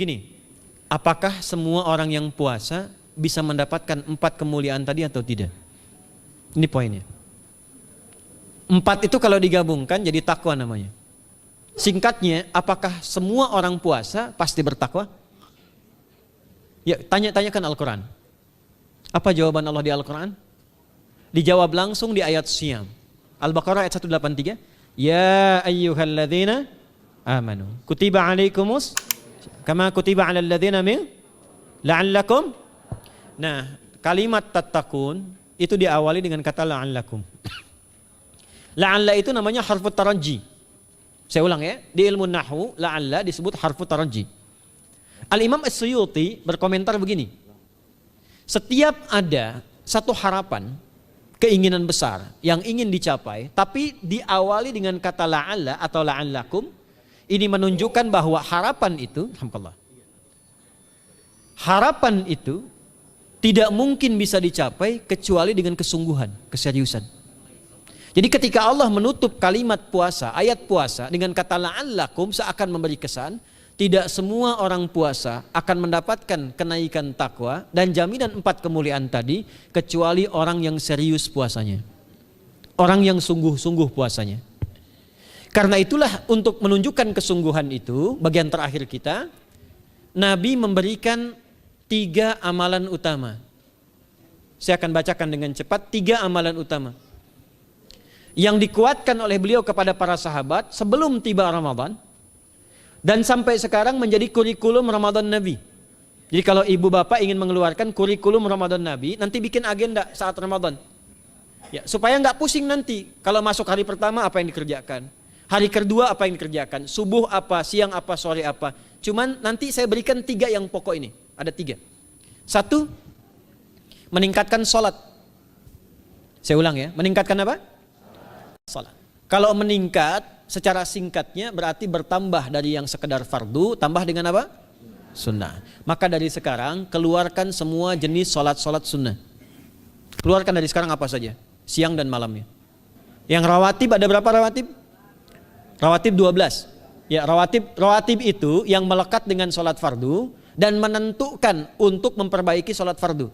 begini, apakah semua orang yang puasa bisa mendapatkan 4 kemuliaan tadi atau tidak? Ini poinnya. 4 itu kalau digabungkan jadi takwa namanya. Singkatnya, apakah semua orang puasa pasti bertakwa? Ya, tanyakan Al-Quran. Apa jawaban Allah di Al-Quran? Dijawab langsung di ayat Siyam. Al-Baqarah ayat 183. Ya ayyuhalladzina amanu kutiba alaikumus kama kutiba alal ladzina min la'allakum. Nah, kalimat tattaqun itu diawali dengan kata la'allakum. La'alla itu namanya harfut taraji. Saya ulang ya, di ilmu nahwu la'alla disebut harfut taraji. Al-Imam As-Suyuti berkomentar begini. Setiap ada satu harapan, keinginan besar yang ingin dicapai, tapi diawali dengan kata la'alla atau la'allakum, ini menunjukkan bahwa harapan itu, alhamdulillah, harapan itu tidak mungkin bisa dicapai kecuali dengan kesungguhan, keseriusan. Jadi ketika Allah menutup kalimat puasa, ayat puasa dengan kata la'allakum seakan memberi kesan, tidak semua orang puasa akan mendapatkan kenaikan takwa dan jaminan 4 kemuliaan tadi kecuali orang yang serius puasanya. Orang yang sungguh-sungguh puasanya. Karena itulah untuk menunjukkan kesungguhan itu, bagian terakhir kita, Nabi memberikan 3 amalan utama. Saya akan bacakan dengan cepat 3 amalan utama yang dikuatkan oleh beliau kepada para sahabat sebelum tiba Ramadan dan sampai sekarang menjadi kurikulum Ramadan Nabi. Jadi kalau ibu bapak ingin mengeluarkan kurikulum Ramadan Nabi, nanti bikin agenda saat Ramadan. Ya, supaya nggak pusing nanti kalau masuk hari pertama apa yang dikerjakan, hari kedua apa yang dikerjakan, subuh apa, siang apa, sore apa. Cuman nanti saya berikan 3 yang pokok ini. Ada 3. 1, meningkatkan sholat. Saya ulang ya, meningkatkan apa? Sholat. Kalau meningkat secara singkatnya berarti bertambah dari yang sekedar fardu, tambah dengan apa? Sunnah. Maka dari sekarang keluarkan semua jenis sholat-sholat sunnah. Keluarkan dari sekarang apa saja, siang dan malamnya. Yang rawatib ada berapa rawatib? Rawatib 12. Ya, rawatib itu yang melekat dengan sholat fardu dan menentukan untuk memperbaiki sholat fardu.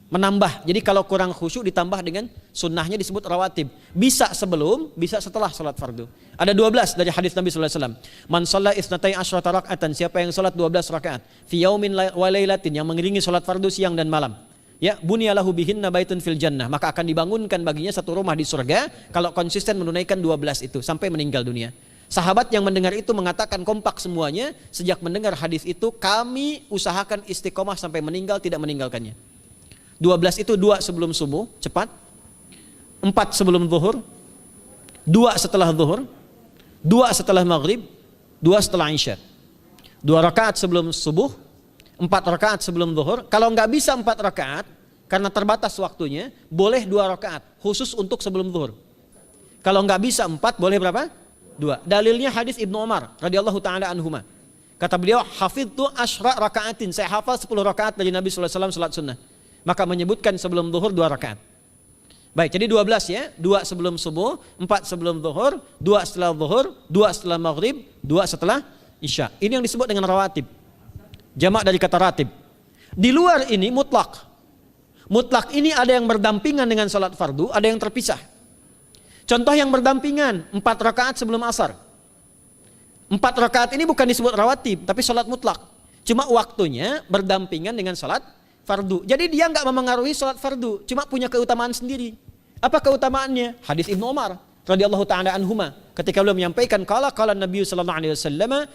Menambah, jadi kalau kurang khusyuk ditambah dengan sunnahnya disebut rawatib. Bisa sebelum, bisa setelah sholat fardu. Ada 12 dari hadis Nabi SAW. Man shalla isnatai asyrata rak'atan, siapa yang sholat 12 rakaat fi yaumin wa lailatin, yang mengiringi sholat fardu siang dan malam, ya bunyalahu bihinna baitun fil jannah, maka akan dibangunkan baginya satu rumah di surga kalau konsisten menunaikan 12 itu sampai meninggal dunia. Sahabat yang mendengar itu mengatakan kompak semuanya, sejak mendengar hadis itu kami usahakan istiqomah sampai meninggal tidak meninggalkannya. 12 itu 2 sebelum subuh, cepat. 4 sebelum zuhur, 2 setelah zuhur, 2 setelah maghrib, 2 setelah isya. 2 rakaat sebelum subuh, 4 rakaat sebelum zuhur. Kalau nggak bisa 4 rakaat karena terbatas waktunya, boleh 2 rakaat khusus untuk sebelum zuhur. Kalau nggak bisa 4, boleh berapa? 2. Dalilnya hadis Ibnu Umar radhiyallahu taala anhuma. Kata beliau, hafidtu asyra rakaatin, saya hafal 10 rakaat dari Nabi sallallahu alaihi wasallam salat sunnah. Maka menyebutkan sebelum zuhur 2 rakaat. Baik, jadi 12 ya, 2 sebelum subuh, 4 sebelum zuhur, 2 setelah zuhur, 2 setelah maghrib, 2 setelah isya. Ini yang disebut dengan rawatib. Jamak dari kata ratib. Di luar ini mutlak. Mutlak ini ada yang berdampingan dengan salat fardu, ada yang terpisah. Contoh yang berdampingan, 4 rakaat sebelum asar. 4 rakaat ini bukan disebut rawatib, tapi salat mutlak. Cuma waktunya berdampingan dengan salat fardu. Jadi dia nggak memengaruhi sholat fardu, cuma punya keutamaan sendiri. Apa keutamaannya? Hadis Ibnu Umar radhiyallahu taala anhuma, ketika beliau menyampaikan qala Nabi sallallahu alaihi wasallam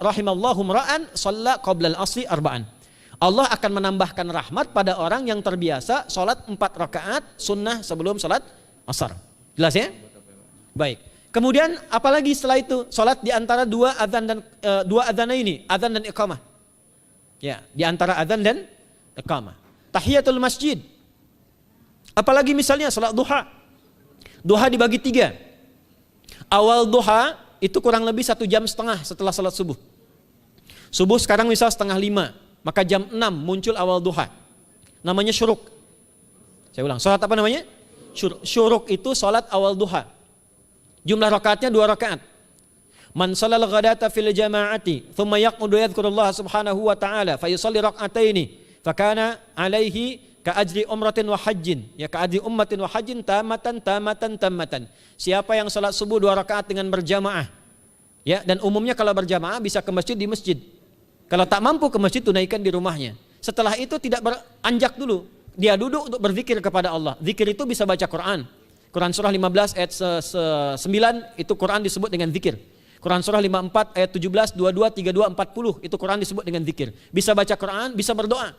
rahimallahu ra'an shalla qabla al-asri arba'an. Allah akan menambahkan rahmat pada orang yang terbiasa sholat 4 rakaat sunnah sebelum sholat asar. Jelas ya? Baik. Kemudian apalagi setelah itu? Sholat di antara 2 adzan dan 2 adzan ini, adzan dan iqamah. Ya, di antara adzan dan iqamah. Tahiyatul masjid. Apalagi misalnya salat duha. Duha dibagi 3. Awal duha itu kurang lebih 1,5 jam setelah salat subuh. Subuh sekarang misal 4:30, maka jam 6 muncul awal duha. Namanya syuruk. Saya ulang, salat apa namanya? Syuruk itu salat awal duha. Jumlah rakaatnya 2 rakaat. Man shalal ghadata fil jama'ati thumma yaqudu yadhkurullah subhanahu wa ta'ala fa yusalli rak'ataini fakana alaihi ka ajri umratin wa hajjin, ya ka ajri ummatin wa hajjin tamatan. Siapa yang salat subuh 2 rakaat dengan berjamaah, ya, dan umumnya kalau berjamaah bisa ke masjid di masjid. Kalau tak mampu ke masjid, tunaikan di rumahnya. Setelah itu tidak beranjak dulu, dia duduk untuk berzikir kepada Allah. Zikir itu bisa baca Quran. Quran surah 15 ayat 9 itu Quran disebut dengan zikir. Quran surah 54 ayat 17, 22, 32, 40 itu Quran disebut dengan zikir. Bisa baca Quran, bisa berdoa.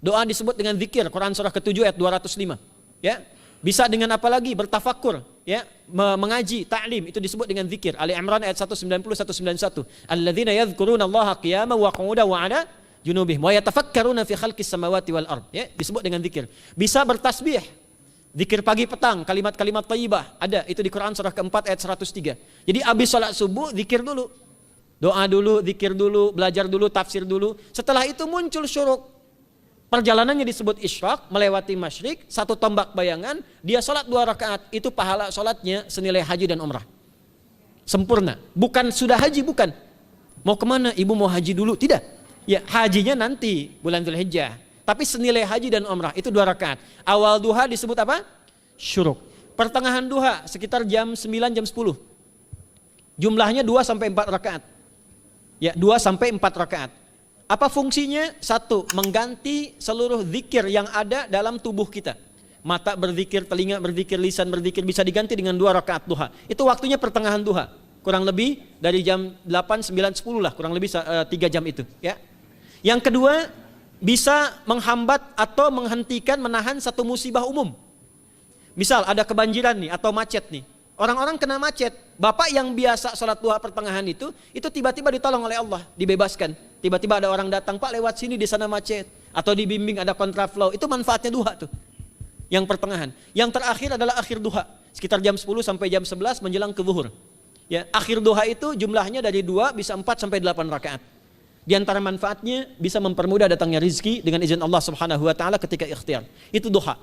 Doa disebut dengan zikir. Quran surah ke-7 ayat 205. Ya. Bisa dengan apa lagi? Bertafakur, ya, mengaji, ta'lim, itu disebut dengan zikir. Ali Imran ayat 190 191. Alladzina yadhkuruna Allaha qiyaman wa qu'udan wa 'ala junubihim wa yatafakkaruna fi khalqis samawati wal ard. Ya, disebut dengan zikir. Bisa bertasbih. Zikir pagi petang, kalimat-kalimat thayyibah, ada itu di Quran surah keempat ayat 103. Jadi habis sholat subuh zikir dulu. Doa dulu, zikir dulu, belajar dulu, tafsir dulu. Setelah itu muncul syuruk. Perjalanannya disebut isyraq, melewati masyrik, 1 tombak bayangan, dia sholat 2 rakaat, itu pahala sholatnya senilai haji dan umrah. Sempurna. Bukan sudah haji, bukan. Mau kemana? Ibu mau haji dulu? Tidak. Ya, hajinya nanti bulan Dzulhijjah. Tapi senilai haji dan umrah itu 2 rakaat. Awal duha disebut apa? Syuruk. Pertengahan duha sekitar jam 9 jam 10. Jumlahnya 2 sampai 4 rakaat. Ya, 2 sampai 4 rakaat. Apa fungsinya? 1, mengganti seluruh zikir yang ada dalam tubuh kita. Mata berzikir, telinga berzikir, lisan berzikir, bisa diganti dengan 2 rakaat duha. Itu waktunya pertengahan duha. Kurang lebih dari jam 8, 9, 10 lah, kurang lebih 3 jam itu, ya. Yang kedua, bisa menghambat atau menghentikan, menahan satu musibah umum. Misal ada kebanjiran nih atau macet nih. Orang-orang kena macet. Bapak yang biasa sholat duha pertengahan itu tiba-tiba ditolong oleh Allah, dibebaskan. Tiba-tiba ada orang datang, Pak lewat sini di sana macet. Atau dibimbing ada kontraflow. Itu manfaatnya duha tuh. Yang pertengahan. Yang terakhir adalah akhir duha. Sekitar jam 10 sampai jam 11 menjelang ke zuhur. Ya, akhir duha itu jumlahnya dari 2 bisa 4 sampai 8 rakaat. Di antara manfaatnya bisa mempermudah datangnya rizki dengan izin Allah Subhanahu wa taala ketika ikhtiar. Itu duha.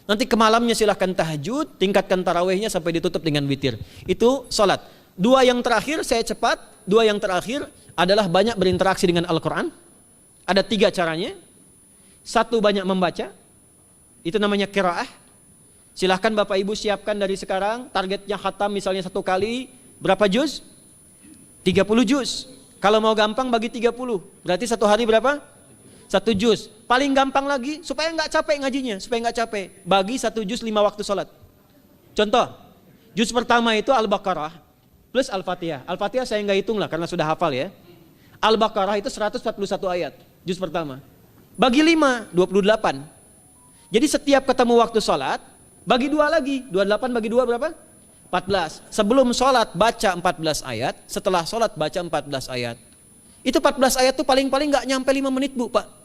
Nanti ke malamnya silahkan tahajud, tingkatkan tarawihnya sampai ditutup dengan witir. Itu salat. 2 yang terakhir saya cepat, 2 yang terakhir adalah banyak berinteraksi dengan Al-Qur'an. Ada 3 caranya. 1, banyak membaca. Itu namanya qiraah. Silahkan Bapak Ibu siapkan dari sekarang, targetnya khatam misalnya 1 kali berapa juz? 30 juz. Kalau mau gampang bagi 30, berarti 1 hari berapa? 1 juz. Paling gampang lagi, supaya nggak capek ngajinya, supaya nggak capek, bagi 1 juz 5 waktu sholat. Contoh, juz pertama itu Al-Baqarah plus Al-Fatihah. Al-Fatihah saya nggak hitung lah karena sudah hafal ya. Al-Baqarah itu 141 ayat, juz pertama. Bagi 5, 28. Jadi setiap ketemu waktu sholat, bagi 2 lagi, 28 bagi 2 berapa? 14. Sebelum sholat baca 14 ayat, setelah sholat baca 14 ayat. Itu 14 ayat tuh paling-paling gak nyampe 5 menit Bu Pak.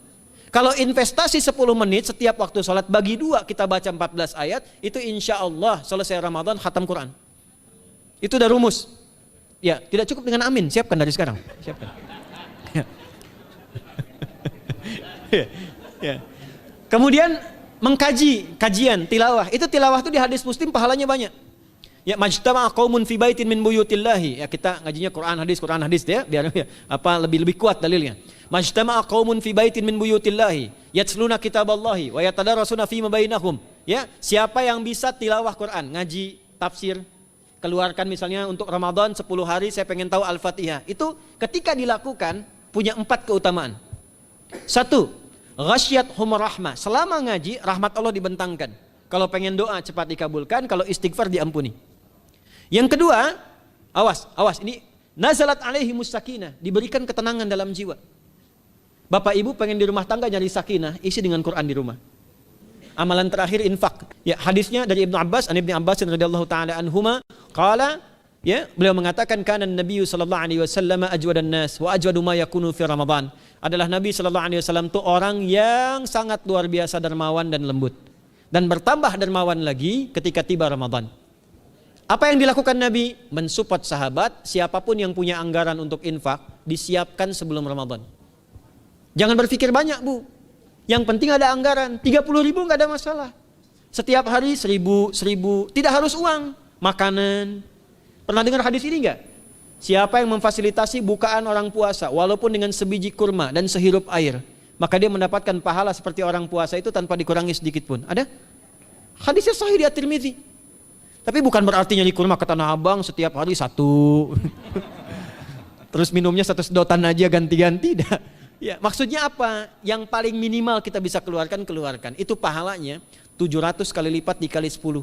Kalau investasi 10 menit setiap waktu sholat, bagi 2 kita baca 14 ayat, itu insya Allah selesai Ramadan khatam Quran. Itu udah rumus. Ya, tidak cukup dengan amin, siapkan dari sekarang. Siapkan. Ya. Kemudian mengkaji, kajian, tilawah. Itu tilawah itu di hadis Muslim pahalanya banyak. Ya, majtama'a qaumun fi baitin min buyutillahi. Ya, kita ngajinya Quran hadis ya, biar ya, lebih kuat dalilnya. Majtama'a qaumun fi baitin min buyutillahi yatsluna kitaballahi wa yatadarasuna fima bainahum. Ya, siapa yang bisa tilawah Quran, ngaji, tafsir, keluarkan misalnya untuk Ramadan 10 hari saya pengen tahu Al-Fatihah. Itu ketika dilakukan punya 4 keutamaan. 1, ghasyiyatuhum rahmah. Selama ngaji rahmat Allah dibentangkan. Kalau pengen doa cepat dikabulkan, kalau istighfar diampuni. Yang kedua, awas ini nazalat alaihimus sakinah, diberikan ketenangan dalam jiwa. Bapak Ibu pengen di rumah tangga nyari sakinah, isi dengan Quran di rumah. Amalan terakhir infak. Ya, hadisnya dari Ibnu Abbas, an Ibnu Abbas radhiyallahu taala anhuma, qala, ya, beliau mengatakan kana Nabi sallallahu alaihi wasallam ajwadan nas wa ajwadu ma yakunu fi Ramadan. Adalah Nabi sallallahu alaihi wasallam itu orang yang sangat luar biasa dermawan dan lembut. Dan bertambah dermawan lagi ketika tiba Ramadan. Apa yang dilakukan Nabi? Mensupport sahabat, siapapun yang punya anggaran untuk infak, disiapkan sebelum Ramadan. Jangan berpikir banyak Bu. Yang penting ada anggaran, 30.000 nggak ada masalah. Setiap hari 1.000, tidak harus uang, makanan. Pernah dengar hadis ini nggak? Siapa yang memfasilitasi bukaan orang puasa walaupun dengan sebiji kurma dan sehirup air, maka dia mendapatkan pahala seperti orang puasa itu tanpa dikurangi sedikit pun. Ada? Hadisnya sahih di At-Tirmidzi. Tapi bukan berarti nyari kurma ke Tanah Abang setiap hari satu. Terus minumnya satu sedotan aja ganti-ganti. Tidak. Ya, maksudnya apa? Yang paling minimal kita bisa keluarkan. Itu pahalanya 700 kali lipat dikali 10.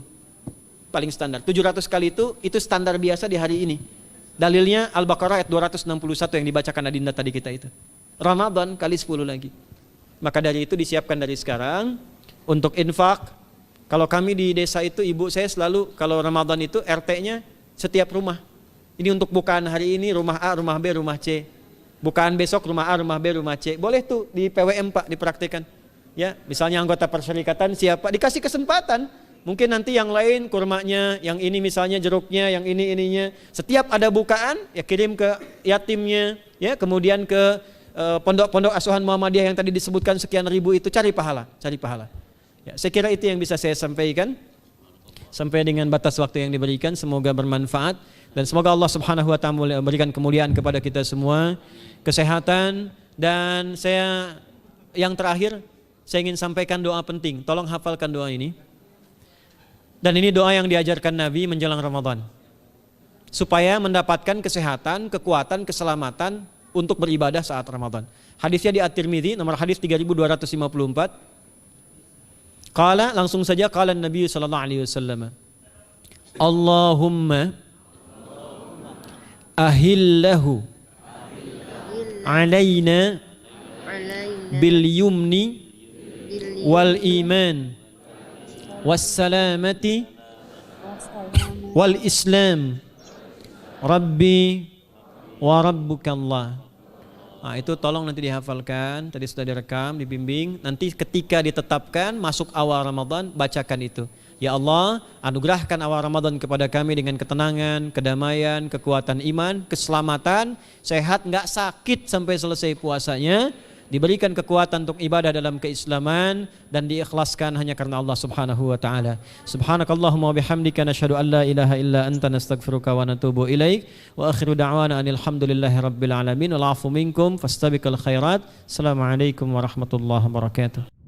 Paling standar. 700 kali itu standar biasa di hari ini. Dalilnya Al-Baqarah ayat 261 yang dibacakan Adinda tadi kita itu. Ramadan kali 10 lagi. Maka dari itu disiapkan dari sekarang untuk infak. Kalau kami di desa itu, ibu saya selalu kalau Ramadan itu RT-nya setiap rumah. Ini untuk bukaan hari ini rumah A, rumah B, rumah C. Bukaan besok rumah A, rumah B, rumah C. Boleh tuh di PWM Pak dipraktikkan. Ya, misalnya anggota perserikatan siapa dikasih kesempatan. Mungkin nanti yang lain kurmanya, yang ini misalnya jeruknya, yang ini ininya. Setiap ada bukaan ya kirim ke yatimnya, ya kemudian ke pondok-pondok asuhan Muhammadiyah yang tadi disebutkan sekian ribu itu, cari pahala. Ya, saya kira itu yang bisa saya sampaikan sampai dengan batas waktu yang diberikan. Semoga bermanfaat dan semoga Allah Subhanahu wa taala memberikan kemuliaan kepada kita semua, kesehatan. Dan saya yang terakhir saya ingin sampaikan doa penting. Tolong hafalkan doa ini. Dan ini doa yang diajarkan Nabi menjelang Ramadan supaya mendapatkan kesehatan, kekuatan, keselamatan untuk beribadah saat Ramadan. Hadisnya di At-Tirmidzi nomor hadis 3254. Qala, langsung saja qala Nabi sallallahu alaihi wasallam. Allahumma ahillahu alaina bil yumni wal iman was salamati wal islam rabbi wa rabbukallah. Nah, itu tolong nanti dihafalkan, tadi sudah direkam, dibimbing. Nanti ketika ditetapkan masuk awal Ramadan, bacakan itu. Ya Allah, anugerahkan awal Ramadan kepada kami dengan ketenangan, kedamaian, kekuatan iman, keselamatan, sehat, enggak sakit sampai selesai puasanya, diberikan kekuatan untuk ibadah dalam keislaman dan diikhlaskan hanya karena Allah Subhanahu wa taala. Subhanakallahumma wa bihamdika nasyhadu an la ilaha illa anta nastaghfiruka wa natubu ilaik wa akhiru da'wana anil hamdulillahi rabbil alamin wal 'afu minkum fastabiqul khairat. Assalamualaikum warahmatullahi wabarakatuh.